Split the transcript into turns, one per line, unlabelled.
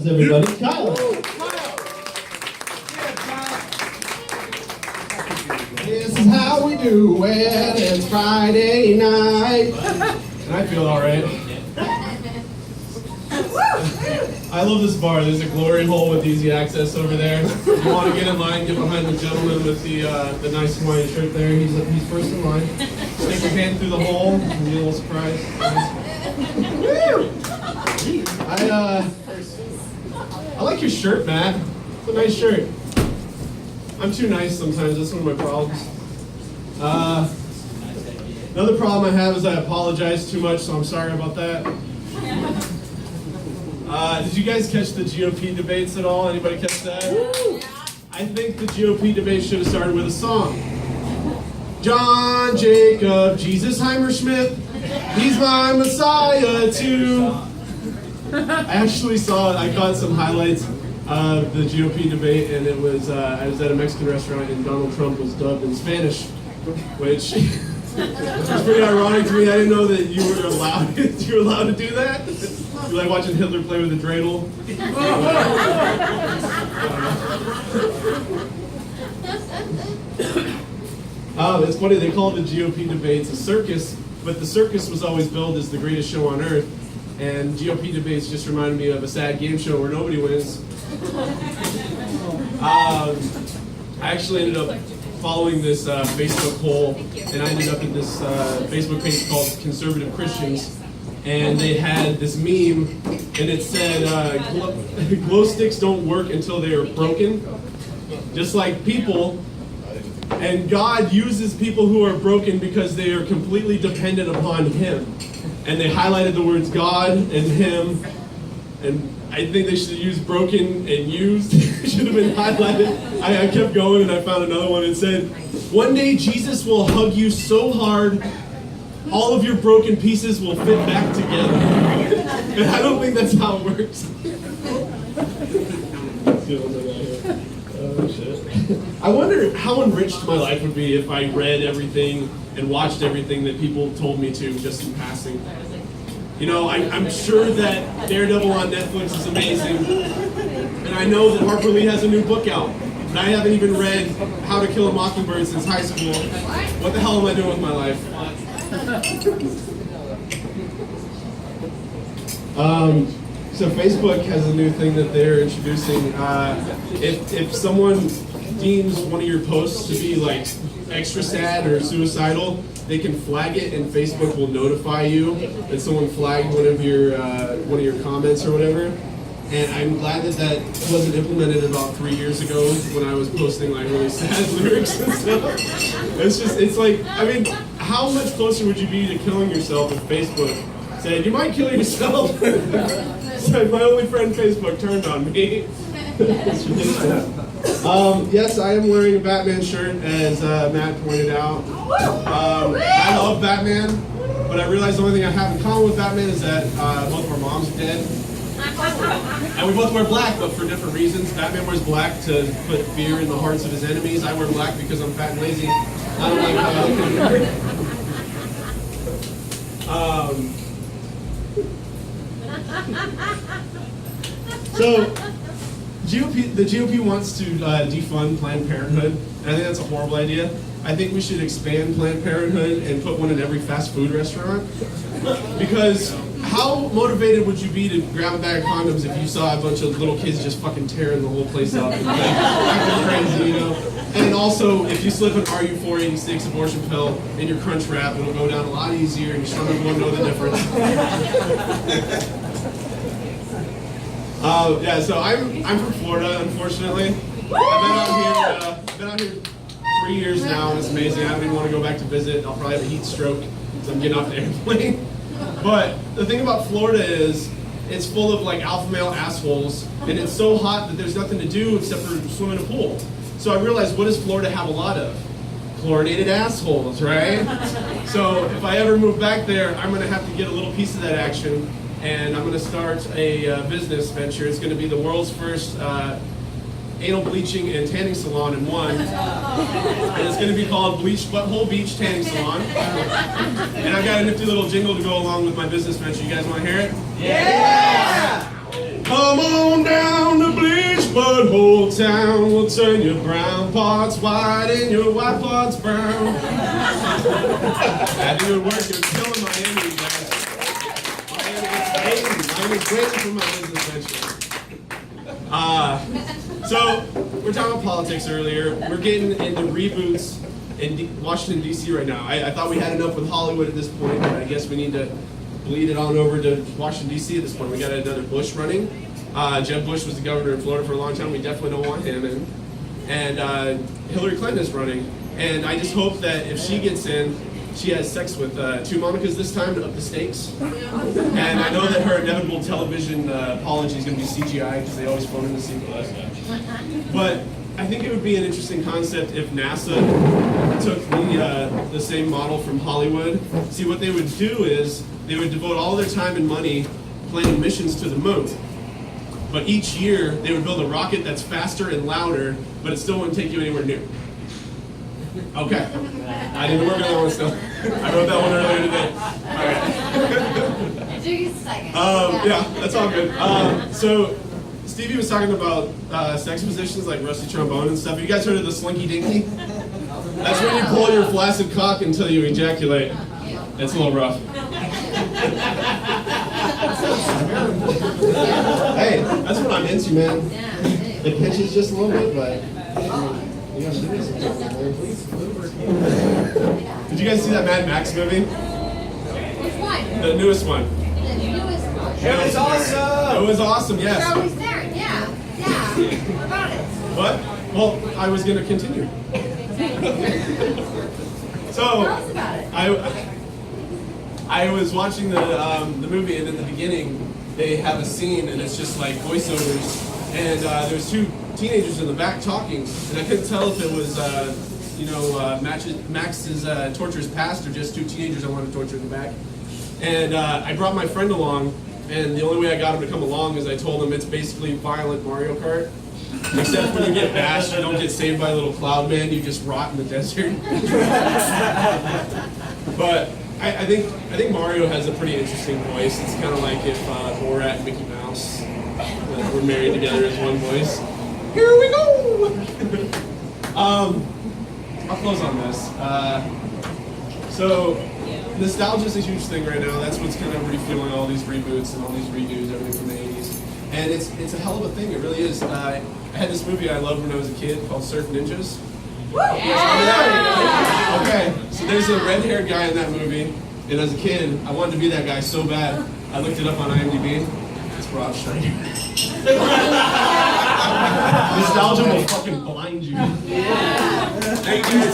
Everybody, Kyle. This is how we do it. It's Friday night, and I feel all right. I love this bar. There's a glory hole with easy access over there. If you want to get in line, get behind the gentleman with the nice Hawaiian shirt there. He's first in line. Stick your hand through the hole and be a little surprised. I like your shirt, Matt. It's a nice shirt. I'm too nice sometimes. That's one of my problems. Another problem I have is I apologize too much, so I'm sorry about that. Did you guys catch the GOP debates at all? Anybody catch that? I think the GOP debate should have started with a song. John Jacob, Jesus Heimerschmidt, he's my Messiah too. I actually saw it. I caught some highlights of the GOP debate, and it was I was at a Mexican restaurant, and Donald Trump was dubbed in Spanish, which was pretty ironic to me. I didn't know that you were allowed to do that. You like watching Hitler play with a dreidel. It's funny. They call the GOP debates a circus, but the circus was always billed as the greatest show on earth. And GOP debates just reminded me of a sad game show where nobody wins. I actually ended up following this Facebook poll, and I ended up in this Facebook page called Conservative Christians, and they had this meme, and it said, glow sticks don't work until they are broken, just like people, and God uses people who are broken because they are completely dependent upon Him. And they highlighted the words God and Him, and I think they should have used broken and used. Should have been highlighted. I kept going and I found another one. It said, one day Jesus will hug you so hard, all of your broken pieces will fit back together. And I don't think that's how it works. Oh, shit. I wonder how enriched my life would be if I read everything and watched everything that people told me to just in passing. You know, I'm sure that Daredevil on Netflix is amazing, and I know that Harper Lee has a new book out, but I haven't even read How to Kill a Mockingbird since high school. What the hell am I doing with my life? So Facebook has a new thing that they're introducing. If someone deems one of your posts to be like extra sad or suicidal, they can flag it, and Facebook will notify you that someone flagged one of your comments or whatever. And I'm glad that that wasn't implemented about 3 years ago when I was posting like really sad lyrics and stuff. It's like, I mean, how much closer would you be to killing yourself if Facebook said, you might kill yourself? So my only friend Facebook turned on me. It's ridiculous. Yes, I am wearing a Batman shirt, as Matt pointed out. I love Batman, but I realized the only thing I have in common with Batman is that both of our moms are dead. And we both wear black, but for different reasons. Batman wears black to put fear in the hearts of his enemies. I wear black because I'm fat and lazy. I don't like how So, the GOP wants to defund Planned Parenthood, and I think that's a horrible idea. I think we should expand Planned Parenthood and put one in every fast food restaurant. Because how motivated would you be to grab a bag of condoms if you saw a bunch of little kids just fucking tearing the whole place up and like, acting crazy, you know? And also, if you slip an RU486 abortion pill in your crunch wrap, it'll go down a lot easier and your stomach won't know the difference. Yeah, so I'm from Florida, unfortunately. I've been out here 3 years now, and it's amazing. I don't even want to go back to visit. I'll probably have a heat stroke because I'm getting off the airplane. But the thing about Florida is it's full of like alpha male assholes, and it's so hot that there's nothing to do except for swim in a pool. So I realized, what does Florida have a lot of? Chlorinated assholes, right? So if I ever move back there, I'm going to have to get a little piece of that action. And I'm going to start a business venture. It's going to be the world's first anal bleaching and tanning salon in one. And it's going to be called Bleach Butthole Beach Tanning Salon. And I've got a nifty little jingle to go along with my business venture. You guys want to hear it?
Yeah!
Come on down to Bleach Butthole Town. We'll turn your brown parts white and your white parts brown. That didn't work. You're killing Miami, guys. Miami's waiting for my business venture. So, we're talking about politics earlier. We're getting into reboots in Washington, D.C. right now. I thought we had enough with Hollywood at this point, but I guess we need to bleed it on over to Washington, D.C. at this point. We got another Bush running. Jeb Bush was the governor in Florida for a long time. We definitely don't want him in. And Hillary Clinton is running. And I just hope that if she gets in, she has sex with two Monicas this time to up the stakes. And I know that her inevitable television apology is going to be CGI because they always phone in the sequel. But I think it would be an interesting concept if NASA took the same model from Hollywood. See, what they would do is they would devote all their time and money planning missions to the moon. But each year, they would build a rocket that's faster and louder, but it still wouldn't take you anywhere near. Okay. I didn't work on that one still. I wrote that one earlier today. All right.
It took you a second.
Yeah, that's all good. So, Stevie was talking about sex positions like rusty trombone and stuff. Have you guys heard of the slinky dinky? That's when you pull your flaccid cock until you ejaculate. It's a little rough. Hey, that's what I'm into, man. It pitches just a little bit, but you gotta do this. Did you guys see that Mad Max movie?
Which one?
The newest one.
The newest one.
It was awesome. It was awesome, yes.
You're always there. Yeah. What about it?
What? Well, I was gonna continue. So,
Tell us about it.
I was watching the movie, and in the beginning, they have a scene, and it's just like voiceovers, and there's two teenagers in the back talking, and I couldn't tell if it was, Max's torturous past or just two teenagers I wanted to torture in the back. And I brought my friend along, and the only way I got him to come along is I told him it's basically violent Mario Kart. Except when you get bashed, you don't get saved by a little cloud man, you just rot in the desert. But I think Mario has a pretty interesting voice. It's kind of like if Borat and Mickey Mouse were married together as one voice. Here we go! I'll close on this. So, nostalgia is a huge thing right now. That's what's kind of refueling all these reboots and all these redos, everything from the 80s. And it's a hell of a thing, it really is. I had this movie I loved when I was a kid called Surf Ninjas. Yeah. Okay, so there's a red-haired guy in that movie, and as a kid, I wanted to be that guy so bad, I looked it up on IMDb. It's Rob Schneider. Nostalgia will fucking blind you.
Yeah.
Thank you.